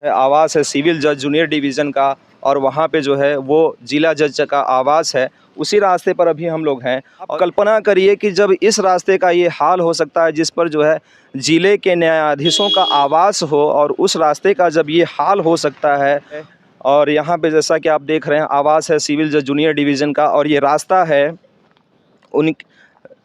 आवास है सिविल जज जूनियर डिवीज़न का, और वहाँ पे जो है वो जिला जज का आवास है। उसी रास्ते पर अभी हम लोग हैं। अब कल्पना करिए कि जब इस रास्ते का ये हाल हो सकता है जिस पर जो है ज़िले के न्यायाधीशों का आवास हो, और उस रास्ते का जब ये हाल हो सकता है। और यहाँ पे जैसा कि आप देख रहे हैं आवास है सिविल जज जूनियर डिवीज़न का, और ये रास्ता है उन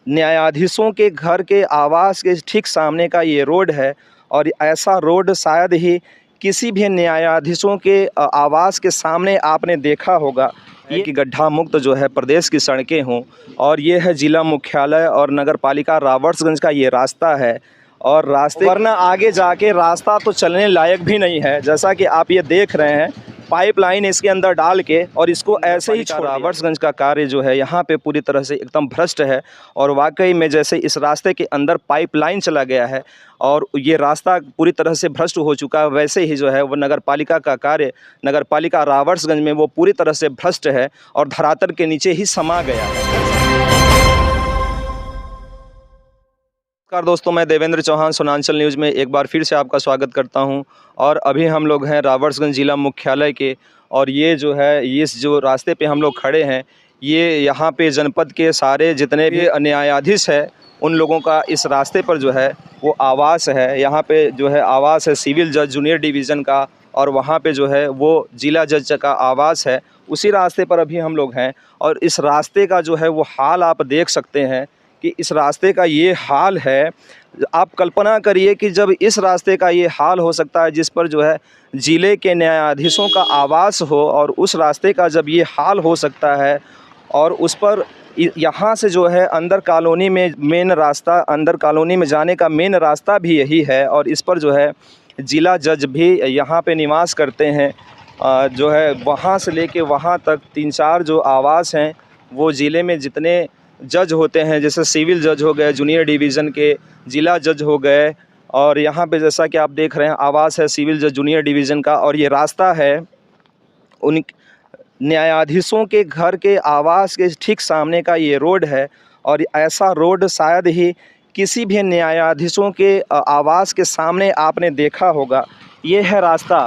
न्यायाधीशों के घर के आवास के ठीक सामने का ये रोड है। और ऐसा रोड शायद ही किसी भी न्यायाधीशों के आवास के सामने आपने देखा होगा। ये कि गड्ढा मुक्त जो है प्रदेश की सड़कें हों, और ये है जिला मुख्यालय और नगर पालिका राबर्ट्सगंज का ये रास्ता है। और रास्ते वरना आगे जाके रास्ता तो चलने लायक भी नहीं है। जैसा कि आप ये देख रहे हैं पाइपलाइन इसके अंदर डाल के और इसको ऐसे ही छोड़। राबर्ट्सगंज का कार्य जो है यहाँ पे पूरी तरह से एकदम भ्रष्ट है। और वाकई में जैसे इस रास्ते के अंदर पाइपलाइन चला गया है और ये रास्ता पूरी तरह से भ्रष्ट हो चुका है, वैसे ही जो है वो नगर पालिका का कार्य नगर पालिका राबर्ट्सगंज में वो पूरी तरह से भ्रष्ट है और धरातल के नीचे ही समा गया है। नमस्कार दोस्तों, मैं देवेंद्र चौहान सोनांचल न्यूज़ में एक बार फिर से आपका स्वागत करता हूं। और अभी हम लोग हैं राबर्ट्सगंज जिला मुख्यालय के, और ये जो है इस जो रास्ते पे हम लोग खड़े हैं, ये यहाँ पे जनपद के सारे जितने भी न्यायाधीश है उन लोगों का इस रास्ते पर जो है वो आवास है। यहाँ पे जो है आवास है सिविल जज जूनियर डिवीज़न का, और वहाँ पे जो है वो जिला जज का आवास है। उसी रास्ते पर अभी हम लोग हैं, और इस रास्ते का जो है वो हाल आप देख सकते हैं कि इस रास्ते का ये हाल है। आप कल्पना करिए कि जब इस रास्ते का ये हाल हो सकता है जिस पर जो है ज़िले के न्यायाधीशों का आवास हो, और उस रास्ते का जब ये हाल हो सकता है, और उस पर यहाँ से जो है अंदर कॉलोनी में मेन रास्ता, अंदर कॉलोनी में जाने का मेन रास्ता भी यही है। और इस पर जो है जिला जज भी यहाँ पे निवास करते हैं। जो है वहाँ से लेके वहाँ तक 3-4 जो आवास हैं वो ज़िले में जितने जज होते हैं, जैसे सिविल जज हो गए, जूनियर डिवीज़न के जिला जज हो गए, और यहाँ पे जैसा कि आप देख रहे हैं आवास है सिविल जज जूनियर डिवीज़न का, और ये रास्ता है उन न्यायाधीशों के घर के आवास के ठीक सामने का ये रोड है। और ऐसा रोड शायद ही किसी भी न्यायाधीशों के आवास के सामने आपने देखा होगा। ये है रास्ता,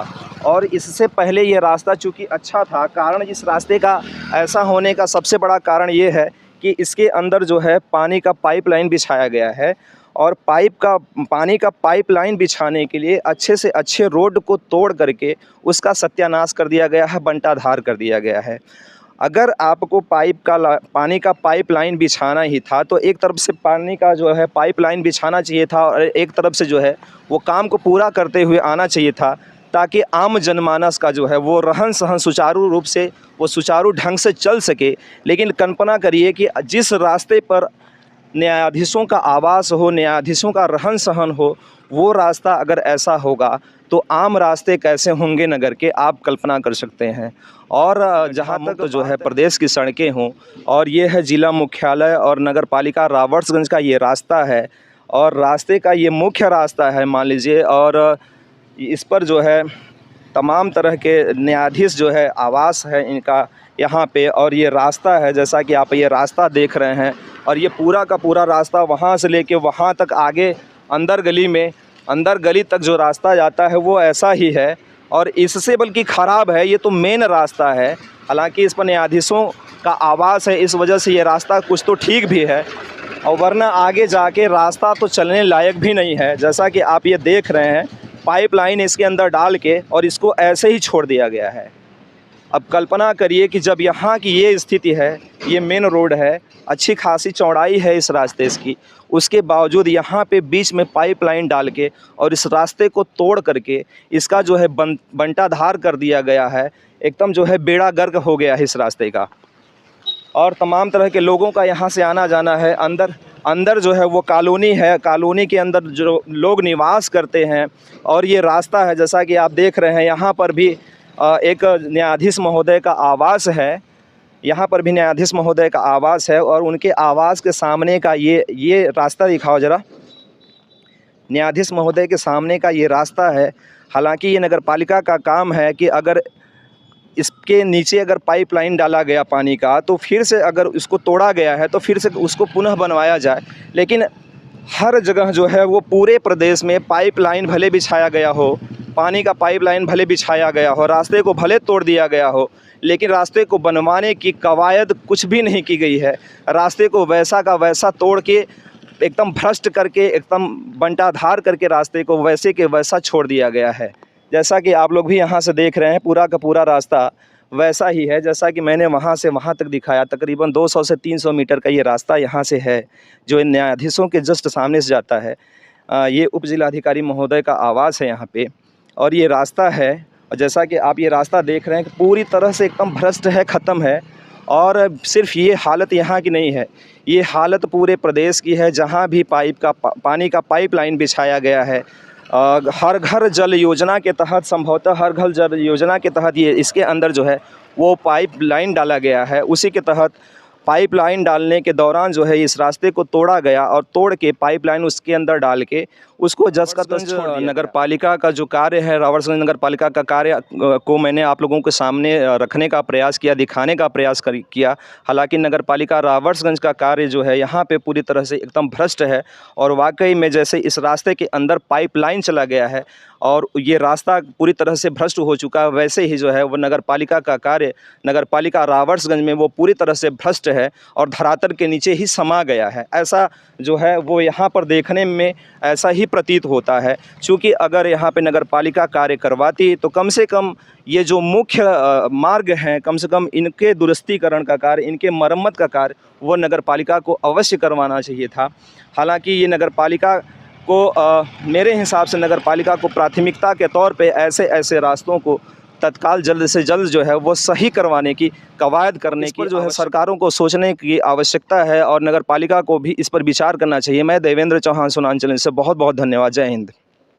और इससे पहले ये रास्ता चूँकि अच्छा था। कारण इस रास्ते का ऐसा होने का सबसे बड़ा कारण ये है कि इसके अंदर जो है पानी का पाइपलाइन बिछाया गया है, और पानी का पाइपलाइन बिछाने के लिए अच्छे से अच्छे रोड को तोड़ करके उसका सत्यानाश कर दिया गया है, बंटाधार कर दिया गया है। अगर आपको पानी का पाइपलाइन बिछाना ही था तो एक तरफ से पानी का जो है पाइपलाइन बिछाना चाहिए था, और एक तरफ से जो है वो काम को पूरा करते हुए आना चाहिए था, ताकि आम जनमानस का जो है वो रहन सहन सुचारू रूप से वो सुचारू ढंग से चल सके। लेकिन कल्पना करिए कि जिस रास्ते पर न्यायाधीशों का आवास हो, न्यायाधीशों का रहन सहन हो, वो रास्ता अगर ऐसा होगा तो आम रास्ते कैसे होंगे नगर के, आप कल्पना कर सकते हैं। और जहाँ तक जो है प्रदेश की सड़कें हों, और ये है जिला मुख्यालय और नगर पालिका राबर्ट्सगंज का ये रास्ता है, और रास्ते का ये मुख्य रास्ता है मान लीजिए। और इस पर जो है तमाम तरह के न्यायाधीश जो है आवास है इनका यहाँ पे। और ये रास्ता है जैसा कि आप ये रास्ता देख रहे हैं, और ये पूरा का पूरा रास्ता वहाँ से लेके वहाँ तक आगे अंदर गली तक जो रास्ता जाता है वो ऐसा ही है, और इससे बल्कि ख़राब है। ये तो मेन रास्ता है, हालांकि इस पर न्यायाधीशों का आवास है, इस वजह से ये रास्ता कुछ तो ठीक भी है, और वरना आगे जाके रास्ता तो चलने लायक भी नहीं है। जैसा कि आप ये देख रहे हैं पाइपलाइन इसके अंदर डाल के और इसको ऐसे ही छोड़ दिया गया है। अब कल्पना करिए कि जब यहाँ की ये स्थिति है, ये मेन रोड है, अच्छी खासी चौड़ाई है इस रास्ते की, उसके बावजूद यहाँ पे बीच में पाइपलाइन डाल के और इस रास्ते को तोड़ करके इसका जो है बंटाधार कर दिया गया है। एकदम जो है बेड़ा गर्क हो गया है इस रास्ते का, और तमाम तरह के लोगों का यहाँ से आना जाना है। अंदर जो है वो कॉलोनी है, कॉलोनी के अंदर जो लोग निवास करते हैं, और ये रास्ता है जैसा कि आप देख रहे हैं। यहाँ पर भी एक न्यायाधीश महोदय का आवास है, यहाँ पर भी न्यायाधीश महोदय का आवास है, और उनके आवास के सामने का ये रास्ता दिखाओ ज़रा। न्यायाधीश महोदय के सामने का ये रास्ता है। हालांकि ये नगर पालिका का काम है कि अगर इसके नीचे अगर पाइपलाइन डाला गया पानी का, तो फिर से अगर उसको तोड़ा गया है तो फिर से उसको पुनः बनवाया जाए। लेकिन हर जगह जो है वो पूरे प्रदेश में पाइपलाइन भले बिछाया गया हो, पानी का पाइपलाइन भले बिछाया गया हो, रास्ते को भले तोड़ दिया गया हो, लेकिन रास्ते को बनवाने की कवायद कुछ भी नहीं की गई है। रास्ते को वैसा का वैसा तोड़ के एकदम भ्रष्ट करके, एकदम बंटाधार करके रास्ते को वैसे के वैसा छोड़ दिया गया है। जैसा कि आप लोग भी यहाँ से देख रहे हैं, पूरा का पूरा रास्ता वैसा ही है जैसा कि मैंने वहाँ से वहाँ तक दिखाया। तकरीबन 200 से 300 मीटर का ये रास्ता यहाँ से है, जो इन न्यायाधीशों के जस्ट सामने से जाता है। ये उप जिलाधिकारी महोदय का आवास है यहाँ पे, और ये रास्ता है। और जैसा कि आप ये रास्ता देख रहे हैं कि पूरी तरह से एकदम भ्रष्ट है, ख़त्म है। और सिर्फ ये हालत यहाँ की नहीं है, ये हालत पूरे प्रदेश की है। जहाँ भी पानी का पाइपलाइन बिछाया गया है, हर घर जल योजना के तहत, संभवतः हर घर जल योजना के तहत ये इसके अंदर जो है वो पाइपलाइन डाला गया है। उसी के तहत पाइपलाइन डालने के दौरान जो है इस रास्ते को तोड़ा गया, और तोड़ के पाइपलाइन उसके अंदर डाल के उसको जस का तस छोड़ दिया। नगर पालिका का जो कार्य है, रावर्सगंज नगर पालिका का कार्य को मैंने आप लोगों के सामने रखने का प्रयास किया, दिखाने का प्रयास किया। हालांकि नगर पालिका रावर्सगंज का कार्य जो है यहाँ पे पूरी तरह से एकदम भ्रष्ट है। और वाकई में जैसे इस रास्ते के अंदर पाइपलाइन चला गया है और ये रास्ता पूरी तरह से भ्रष्ट हो चुका है, वैसे ही जो है वो नगर पालिका का कार्य, नगर पालिका रावर्सगंज में वो पूरी तरह से भ्रष्ट है और धरातल के नीचे ही समा गया है। ऐसा जो है वो यहाँ पर देखने में ऐसा ही प्रतीत होता है। क्योंकि अगर यहाँ पे नगर पालिका कार्य करवाती तो कम से कम ये जो मुख्य मार्ग हैं, कम से कम इनके दुरुस्तीकरण का कार्य, इनके मरम्मत का कार्य वो नगर पालिका को अवश्य करवाना चाहिए था। हालांकि ये नगर पालिका को मेरे हिसाब से नगर पालिका को प्राथमिकता के तौर पे ऐसे रास्तों को तत्काल जल्द से जल्द जो है वो सही करवाने की कवायद करने की जो है सरकारों को सोचने की आवश्यकता है, और नगर पालिका को भी इस पर विचार करना चाहिए। मैं देवेंद्र चौहान, सुनांचल से बहुत बहुत धन्यवाद। जय हिंद।